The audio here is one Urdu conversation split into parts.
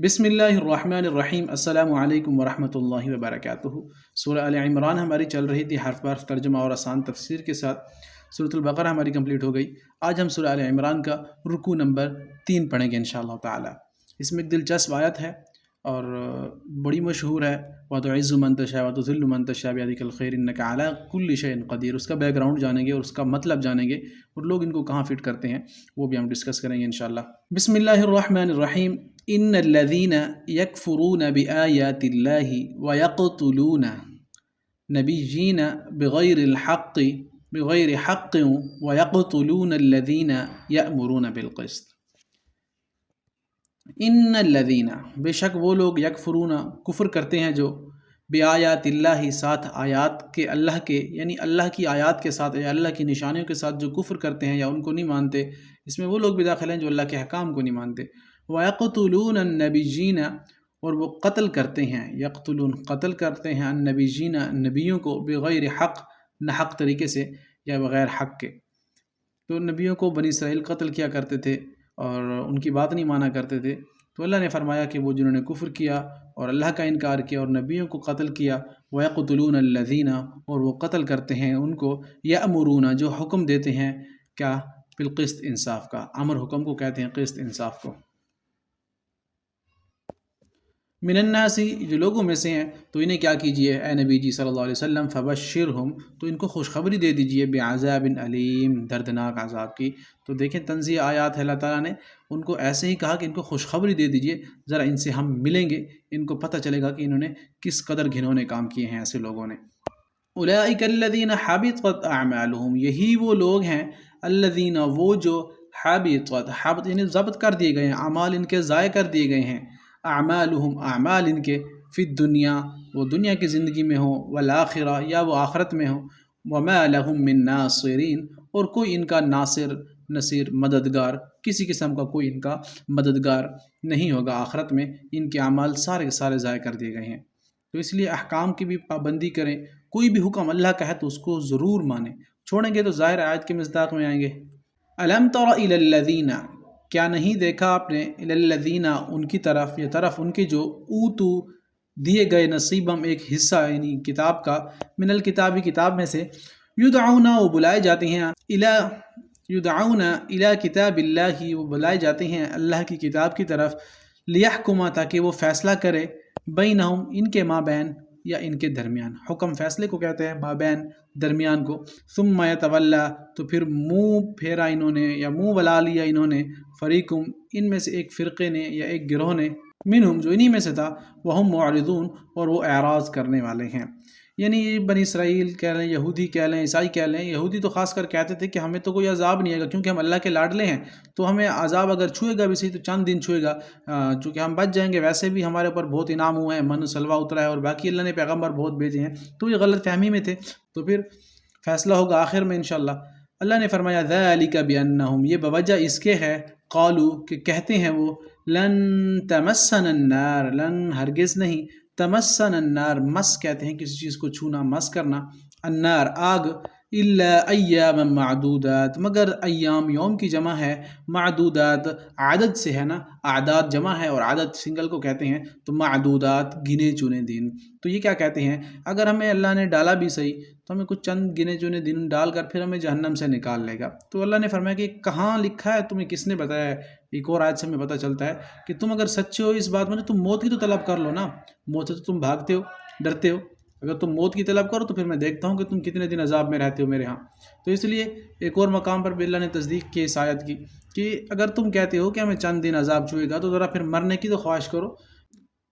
بسم اللہ الرحمن الرحیم السلام علیکم ورحمۃ اللہ وبرکاتہ۔ سورہ آل عمران ہماری چل رہی تھی حرف بحرف ترجمہ اور آسان تفسیر کے ساتھ۔ سورۃ البقرہ ہماری کمپلیٹ ہو گئی۔ آج ہم سورہ آل عمران کا رکوع نمبر 3 پڑھیں گے انشاءاللہ تعالی۔ اس میں ایک دلچسپ آیت ہے اور بڑی مشہور ہے، وَتُعِزُّ مَن تَشَاءُ وَتُذِلُّ مَن تَشَاءُ بِيَدِكَ الْخَيْرُ إِنَّكَ عَلَىٰ كُلِّ شَيْءٍ قَدِيرٌ۔ اس کا بیک گراؤنڈ جانیں گے اور اس کا مطلب جانیں گے اور لوگ ان کو کہاں فٹ کرتے ہیں وہ بھی ہم ڈسکس کریں گے انشاءاللہ۔ بسم اللہ الرحمن الرحیم۔ ان الذین یکفرون بآیات اللہ ویقتلون نبیین بغیر حق ویقتلون الذین یأمرون بالقسط۔ ان الذین، بے شک وہ لوگ، یکفرون، کفر کرتے ہیں جو، بآیات اللہ، ساتھ آیات کے اللہ کے، یعنی اللہ کی آیات کے ساتھ یا اللہ کی نشانیوں کے ساتھ جو کفر کرتے ہیں یا ان کو نہیں مانتے، اس میں وہ لوگ بھی داخل ہیں جو اللہ کے احکام کو نہیں مانتے۔ وَيَقْتُلُونَ النَّبِيِّينَ، اور وہ قتل کرتے ہیں، یقتلون قتل کرتے ہیں، النبیین نبیوں کو، بغیر حق، نہ حق طریقے سے یا بغیر حق کے۔ تو نبیوں کو بنی اسرائیل قتل کیا کرتے تھے اور ان کی بات نہیں مانا کرتے تھے، تو اللہ نے فرمایا کہ وہ جنہوں نے کفر کیا اور اللہ کا انکار کیا اور نبیوں کو قتل کیا، وَيَقْتُلُونَ الَّذِينَ، اور وہ قتل کرتے ہیں ان کو، یَأْمُرُونَ، جو حکم دیتے ہیں، کیا؟ بالقسط، انصاف کا۔ امر حکم کو کہتے ہیں، قسط انصاف کو۔ من الناس، جو لوگوں میں سے ہیں، تو انہیں کیا کیجئے اے نبی جی صلی اللہ علیہ وسلم، فبشرہم، تو ان کو خوشخبری دے دیجئے، بعذاب علیم، دردناک عذاب کی۔ تو دیکھیں تنزیہ آیات ہے، اللہ تعالیٰ نے ان کو ایسے ہی کہا کہ ان کو خوشخبری دے دیجئے، ذرا ان سے ہم ملیں گے، ان کو پتہ چلے گا کہ انہوں نے کس قدر گھنونے کام کیے ہیں ایسے لوگوں نے۔ اولئک الذین حبطت اعمالہم، یہی وہ لوگ ہیں، الذین، وہ جو، حبط یعنی ضبط کر دیے گئے ہیں، اعمال ان کے ضائع کر دیے گئے ہیں، اعمالہم، اعمال ان کے، فی الدنیا، وہ دنیا کی زندگی میں ہوں، والآخرہ، یا وہ آخرت میں ہوں، وما لہم من ناصرین، اور کوئی ان کا ناصر، نصیر، مددگار، کسی قسم کا کوئی ان کا مددگار نہیں ہوگا آخرت میں، ان کے اعمال سارے کے سارے ضائع کر دیے گئے ہیں۔ تو اس لیے احکام کی بھی پابندی کریں، کوئی بھی حکم اللہ کا ہے تو اس کو ضرور مانیں، چھوڑیں گے تو ظاہر آیت کے مصداق میں آئیں گے۔ الم تر الی الذین، کیا نہیں دیکھا آپ نے، الی الذین، ان کی طرف، یہ طرف ان کے جو، اوتو، دیے گئے، نصیبم، ایک حصہ، یعنی کتاب کا، من الکتاب، کتاب میں سے، یدعون، وہ بلائے جاتے ہیں، یدعون الی کتاب اللہ، وہ بلائے جاتے ہیں اللہ کی کتاب کی طرف، لیحکم، تاکہ وہ فیصلہ کرے، بینہم، ان کے مابین، یا ان کے درمیان، حکم فیصلے کو کہتے ہیں، مابین، درمیان کو، ثم یتولا، تو پھر منہ پھیرا انہوں نے یا منہ ولا لیا انہوں نے، فریقم، ان میں سے ایک فرقے نے یا ایک گروہ نے، منہم، جو انہی میں سے تھا، وہم معرضون، اور وہ اعراض کرنے والے ہیں۔ یعنی بنی اسرائیل کہہ لیں، یہودی کہہ لیں، عیسائی کہہ لیں، یہودی تو خاص کر کہتے تھے کہ ہمیں تو کوئی عذاب نہیں آئے گا کیونکہ ہم اللہ کے لاڈلے ہیں، تو ہمیں عذاب اگر چھوئے گا بھی صحیح تو چند دن چھوئے گا، چونکہ ہم بچ جائیں گے، ویسے بھی ہمارے اوپر بہت انعام ہوئے ہیں، من و سلوہ اترا ہے اور باقی اللہ نے پیغمبر بہت بھیجے ہیں، تو یہ غلط فہمی میں تھے، تو پھر فیصلہ ہوگا آخر میں انشاءاللہ۔ اللہ نے فرمایا ذالک بانہم، یہ بوجہ اس کے ہے، قالو، کہ کہتے ہیں وہ، لن تمسنا النار، لن ہرگز نہیں، تمسنا النار، مس کہتے ہیں کسی چیز کو چھونا، مس کرنا، النار آگ، الا ایاما معدودات، مگر ایام، یوم کی جمع ہے، معدودات عدد سے ہے نا، اعداد جمع ہے اور عدد سنگل کو کہتے ہیں، تو معدودات گنے چنے دن۔ تو یہ کیا کہتے ہیں، اگر ہمیں اللہ نے ڈالا بھی صحیح تو ہمیں کچھ چند گنے چنے دن ڈال کر پھر ہمیں جہنم سے نکال لے گا۔ تو اللہ نے فرمایا کہ کہاں لکھا ہے، تمہیں کس نے بتایا ہے؟ ایک اور آیت سے ہمیں پتہ چلتا ہے کہ تم اگر سچے ہو اس بات میں تو تم موت کی تو طلب کر لو نا، موت سے تو تم بھاگتے ہو، ڈرتے ہو، اگر تم موت کی طلب کرو تو پھر میں دیکھتا ہوں کہ تم کتنے دن عذاب میں رہتے ہو میرے ہاں۔ تو اس لیے ایک اور مقام پر بھی اللہ نے تصدیق کی اس آیت کی کہ اگر تم کہتے ہو کہ ہمیں چند دن عذاب چھوئے گا تو ذرا پھر مرنے کی تو خواہش کرو،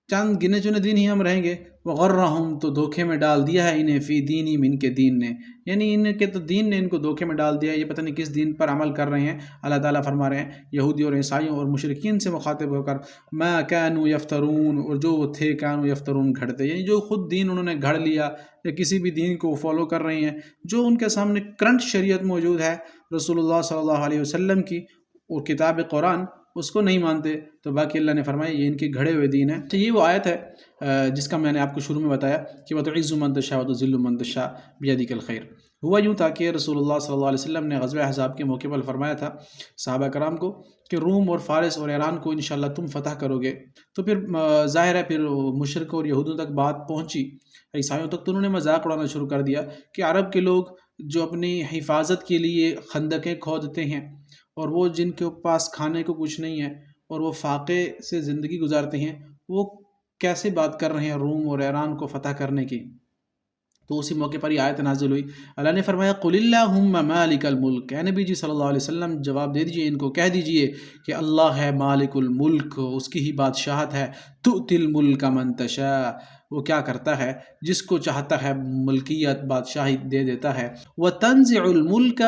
چند گنے چنے دن ہی ہم رہیں گے۔ وغرہم، تو دھوکے میں ڈال دیا ہے انہیں، فی دینہم، ان کے دین نے، یعنی ان کے تو دین نے ان کو دھوکے میں ڈال دیا ہے، یہ پتہ نہیں کس دین پر عمل کر رہے ہیں۔ اللہ تعالیٰ فرما رہے ہیں یہودی اور عیسائیوں اور مشرکین سے مخاطب ہو کر، ما کانوا یفترون، اور جو وہ تھے، کانوا یفترون، گھڑتے، یعنی جو خود دین انہوں نے گھڑ لیا یا کسی بھی دین کو فالو کر رہے ہیں، جو ان کے سامنے کرنٹ شریعت موجود ہے رسول اللہ صلی اللہ علیہ وسلم کی اور کتاب قرآن، اس کو نہیں مانتے، تو باقی اللہ نے فرمایا یہ ان کے گھڑے ہوئے دین ہے۔ تو یہ وہ آیت ہے جس کا میں نے آپ کو شروع میں بتایا کہ وَتُعِزُّ مَن تَشَاءُ وَتُذِلُّ مَن تَشَاءُ بِيَدِكَ الْخَيْرُ۔ ہوا یوں تھا کہ رسول اللہ صلی اللہ علیہ وسلم نے غزوہ احزاب کے موقع پر فرمایا تھا صحابہ کرام کو کہ روم اور فارس اور ایران کو انشاءاللہ تم فتح کرو گے۔ تو پھر ظاہر ہے پھر مشرکوں اور یہودوں تک بات پہنچی، عیسائیوں تک، تو انہوں نے مذاق اڑانا شروع کر دیا کہ عرب کے لوگ جو اپنی حفاظت کے لیے خندقیں کھودتے ہیں اور وہ جن کے پاس کھانے کو کچھ نہیں ہے اور وہ فاقے سے زندگی گزارتے ہیں، وہ کیسے بات کر رہے ہیں روم اور ایران کو فتح کرنے کی۔ تو اسی موقع پر یہ آیت نازل ہوئی، اللہ نے فرمایا قُلِ اللّٰهُمَّ مَالِكَ الْمُلْكِ، اے نبی جی صلی اللہ علیہ وسلم جواب دے دیجئے، ان کو کہہ دیجئے کہ اللہ ہے مالک الملک، اس کی ہی بادشاہت ہے، تُؤْتِي الْمُلْكَ مَن تَشَاءُ، وہ کیا کرتا ہے جس کو چاہتا ہے ملکیت بادشاہی دے دیتا ہے، وَتَنزِعُ الْمُلْكَ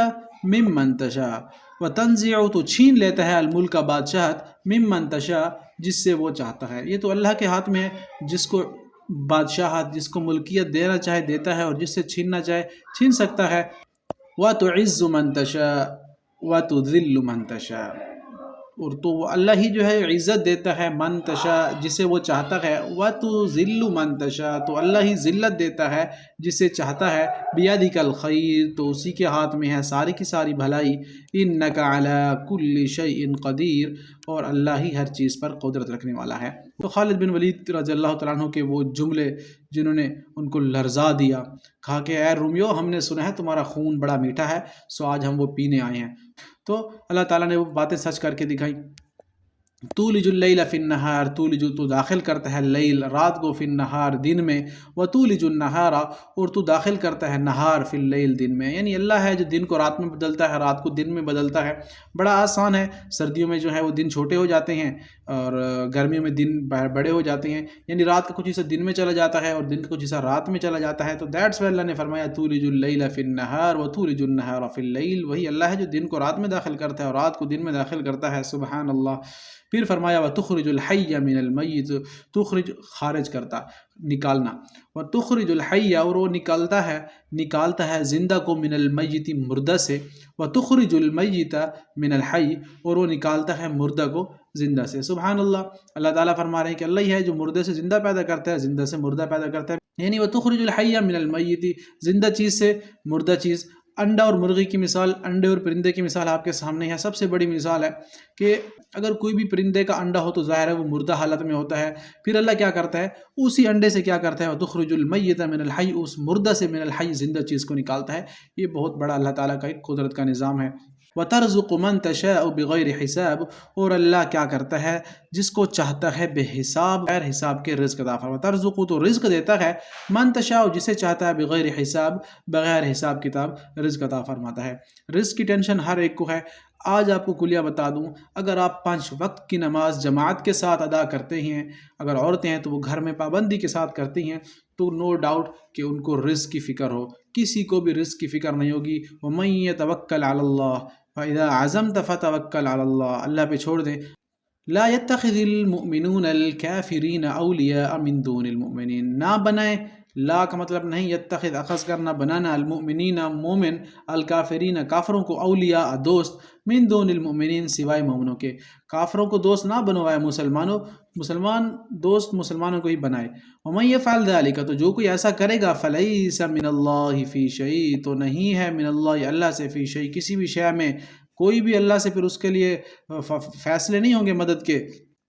مِمَّن تَشَاءُ، وَتَنزِعُ تو چھین لیتا ہے الملک بادشاہت مِمَّن تَشَاءُ جس سے وہ چاہتا ہے۔ یہ تو اللہ کے ہاتھ میں ہے، جس کو بادشاہت، جس کو ملکیت دینا چاہے دیتا ہے اور جس سے چھیننا چاہے چھین سکتا ہے۔ وَتُعِزُّ مَن تَشَاءُ وَتُذِلُّ مَن تَشَاءُ، اور تو وہ اللہ ہی جو ہے عزت دیتا ہے من تشاء جسے وہ چاہتا ہے، وَتُذِلُّ مَن تَشَاءُ تو اللہ ہی ذلت دیتا ہے جسے چاہتا ہے، بِيَدِكَ الْخَيْرُ تو اسی کے ہاتھ میں ہے ساری کی ساری بھلائی، إِنَّكَ عَلَىٰ كُلِّ شَيْءٍ قَدِيرٌ اور اللہ ہی ہر چیز پر قدرت رکھنے والا ہے۔ تو خالد بن ولید رضی اللہ تعالیٰ عنہ کے وہ جملے جنہوں نے ان کو لرزا دیا، کہا کہ اے رومیو ہم نے سنا ہے تمہارا خون بڑا میٹھا ہے، سو آج ہم وہ پینے آئے ہیں۔ تو اللہ تعالیٰ نے وہ باتیں سچ کر کے دکھائی۔ تولج اللیل فی النہار، تولج تو داخل کرتا ہے لیل رات کو، فی النہار دن میں، وتولج النہار اور تو داخل کرتا ہے نہار فی اللیل دن میں، یعنی اللہ ہے جو دن کو رات میں بدلتا ہے، رات کو دن میں بدلتا ہے۔ بڑا آسان ہے، سردیوں میں جو ہے وہ دن چھوٹے ہو جاتے ہیں اور گرمیوں میں دن بڑے ہو جاتے ہیں، یعنی رات کا کچھ حصہ دن میں چلا جاتا ہے اور دن کا کچھ حصہ رات میں چلا جاتا ہے۔ تو دیٹس وائی اللہ نے فرمایا تولج اللیل فی النہار وتولج النہار فی اللیل، وہی اللہ ہے جو دن کو رات میں داخل کرتا ہے اور رات کو دن میں داخل کرتا ہے، سبحان اللہ۔ پھر فرمایا وَتُخْرِجُ الْحَيَّ مِنَ الْمَيِّتِ، تخرج خارج کرتا، نکالنا، وَتُخْرِجُ الْحَيَّ اور وہ نکالتا ہے زندہ کو، من المیت مردہ سے، وَتُخْرِجُ الْمَيِّتَ مِنَ الْحَيِّ اور وہ نکالتا ہے مردہ کو زندہ سے۔ سبحان اللہ، اللہ تعالیٰ فرما رہے ہیں کہ اللہ ہی ہے جو مردے سے زندہ پیدا کرتا ہے، زندہ سے مردہ پیدا کرتا ہے، یعنی وَتُخْرِجُ الْحَيَّ مِنَ الْمَيِّتِ زندہ چیز سے مردہ چیز۔ انڈا اور مرغی کی مثال، انڈے اور پرندے کی مثال آپ کے سامنے ہے۔ سب سے بڑی مثال ہے کہ اگر کوئی بھی پرندے کا انڈا ہو تو ظاہر ہے وہ مردہ حالت میں ہوتا ہے، پھر اللہ کیا کرتا ہے اسی انڈے سے کیا کرتا ہے، وَتُخْرِجُ الْمَيِّتَ مِنَ الْحَيِّ اس مردہ سے، من الحی زندہ چیز کو نکالتا ہے۔ یہ بہت بڑا اللہ تعالیٰ کا ایک قدرت کا نظام ہے۔ وَتَرْزُقُ مَن تَشَاءُ بِغَيْرِ حِسَابٍ اور اللہ کیا کرتا ہے جس کو چاہتا ہے بے حساب، غیر حساب کے رزق عطا فرماتا ہے۔ وَتَرْزُقُ تو رزق دیتا ہے، من تشاء جسے چاہتا ہے، بغیر حساب بغیر حساب کتاب رزق عطا فرماتا ہے۔ رزق کی ٹینشن ہر ایک کو ہے۔ آج آپ کو کلیہ بتا دوں، اگر آپ 5 وقت کی نماز جماعت کے ساتھ ادا کرتے ہیں، اگر عورتیں ہیں تو وہ گھر میں پابندی کے ساتھ کرتی ہیں، تو نو ڈاؤٹ کہ ان کو رزق کی فکر ہو، کسی کو بھی رزق کی فکر نہیں ہوگی۔ وَمَن يَتَوَكَّلْ عَلَى اللَّهِ فَإِذَا عَزَمْتَ فَتَوَكَّلْ عَلَى اللَّهِ اللہ پہ چھوڑ دیں۔ لا يتخذ المؤمنون الكافرین اولیاء من دون المؤمنین، نہ بنائے، لا کا مطلب نہیں یتخذ اخذ کرنا بنانا، المؤمنین مومن، الکافرین کافروں کو، اولیاء دوست، من دون المؤمنین سوائے مومنوں کے۔ کافروں کو دوست نہ بنوائے مسلمانوں، مسلمان دوست مسلمانوں کو ہی بنائے۔ ومن یفعل ذلک تو جو کوئی ایسا کرے گا، فلیس من اللہ فی شیء تو نہیں ہے من اللہ اللہ سے، فی شیء کسی بھی شے میں، کوئی بھی اللہ سے پھر اس کے لیے فیصلے نہیں ہوں گے مدد کے۔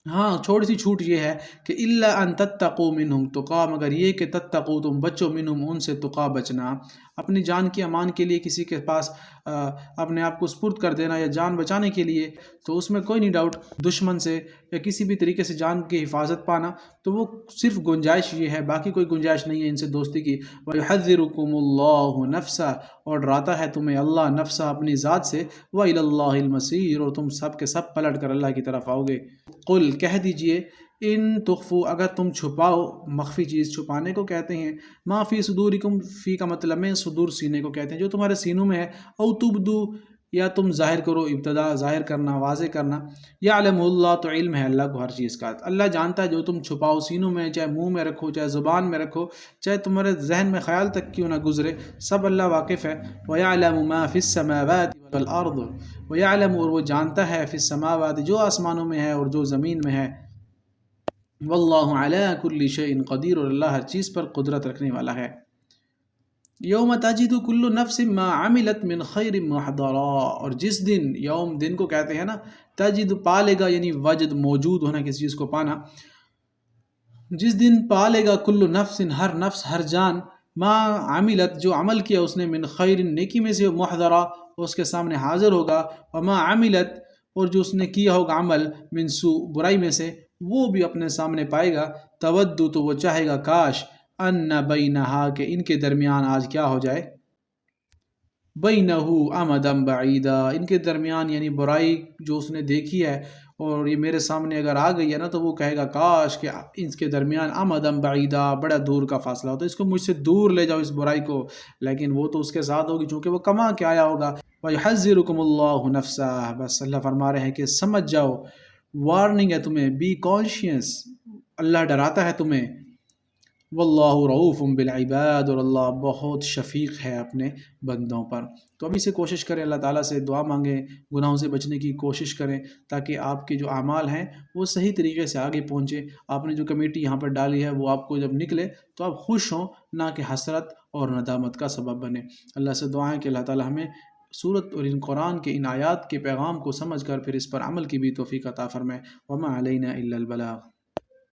ہاں چھوٹی سی چھوٹ یہ ہے کہ الا ان تتقوا منہم تقا، مگر یہ کہ تتقوا تم بچو منہم ان سے، تقا بچنا، اپنی جان کی امان کے لیے کسی کے پاس اپنے آپ کو سپرد کر دینا یا جان بچانے کے لیے، تو اس میں کوئی نہیں ڈاؤٹ دشمن سے یا کسی بھی طریقے سے جان کی حفاظت پانا، تو وہ صرف گنجائش یہ ہے، باقی کوئی گنجائش نہیں ہے ان سے دوستی کی۔ وَيُحَذِّرُكُمُ اللَّهُ نَفْسَهُ اور ڈراتا ہے تمہیں اللہ نفسہ اپنی ذات سے، وَإِلَى اللَّهِ الْمَصِيرُ اور تم سب کے سب پلٹ کر اللہ کی طرف آؤ گے۔ قل کہہ دیجئے، ان تخفوا اگر تم چھپاؤ، مخفی چیز چھپانے کو کہتے ہیں، ما فی صدورکم، فی کا مطلب ہے صدور سینے کو کہتے ہیں، جو تمہارے سینوں میں ہے، او تبدو یا تم ظاہر کرو، ابتدا ظاہر کرنا، واضح کرنا۔ یعلم اللہ، تو علم ہے اللہ کو ہر چیز کا، اللہ جانتا ہے جو تم چھپاؤ سینوں میں، چاہے منہ میں رکھو، چاہے زبان میں رکھو، چاہے تمہارے ذہن میں خیال تک کیوں نہ گزرے، سب اللہ واقف ہے۔ وَيَعْلَمُ مَا فِي السَّمَاوَاتِ وَالْأَرْضِ، وَيَعْلَمُ، اور وہ جانتا ہے، فی السماوات، جو آسمانوں میں ہے اور جو زمین میں ہے، واللہ علی کل شیء قدیر، اور اللہ ہر چیز پر قدرت رکھنے والا ہے۔ یوم تجد کل نفس ما عملت من خیر محضرا، اور جس دن، یوم دن کو کہتے ہیں نا، تجد پالے گا، یعنی وجد موجود ہونا، کسی چیز کو پانا، جس دن پالے گا کل نفس، ہر نفس، ہر جان، ما عملت، جو عمل کیا اس نے، من خیر، نیکی میں سے، محضرا، اس کے سامنے حاضر ہوگا، وما عملت، اور جو اس نے کیا ہوگا عمل، من سوء، برائی میں سے، وہ بھی اپنے سامنے پائے گا، تودو، تو وہ چاہے گا، کاش، ان بینہا، کہ ان کے درمیان آج کیا ہو جائے، بینہ امدم بعیدا، ان کے درمیان، یعنی برائی جو اس نے دیکھی ہے اور یہ میرے سامنے اگر آ گئی ہے نا، تو وہ کہے گا کاش کہ ان کے درمیان امدم بعیدا، بڑا دور کا فاصلہ ہوتا ہے، اس کو مجھ سے دور لے جاؤ اس برائی کو، لیکن وہ تو اس کے ساتھ ہوگی چونکہ وہ کما کے آیا ہوگا۔ وَيُحَذِّرُكُمُ اللَّهُ نَفْسَهُ، بس اللہ فرما رہے ہیں کہ سمجھ جاؤ، وارننگ ہے تمہیں، بی کانشیس، اللہ ڈراتا ہے تمہیں۔ واللہ رعوف بالعباد، اور اللہ بہت شفیق ہے اپنے بندوں پر۔ تو ابھی سے کوشش کریں، اللہ تعالیٰ سے دعا مانگیں، گناہوں سے بچنے کی کوشش کریں، تاکہ آپ کے جو اعمال ہیں وہ صحیح طریقے سے آگے پہنچے۔ آپ نے جو کمیٹی یہاں پر ڈالی ہے وہ آپ کو جب نکلے تو آپ خوش ہوں، نہ کہ حسرت اور ندامت کا سبب بنے۔ اللہ سے دعائیں کہ اللہ تعالیٰ ہمیں صورت اور ان قرآن کے ان آیات کے پیغام کو سمجھ کر پھر اس پر عمل کی بھی توفیق عطا فرمائے۔ وما علینا الا البلاغ۔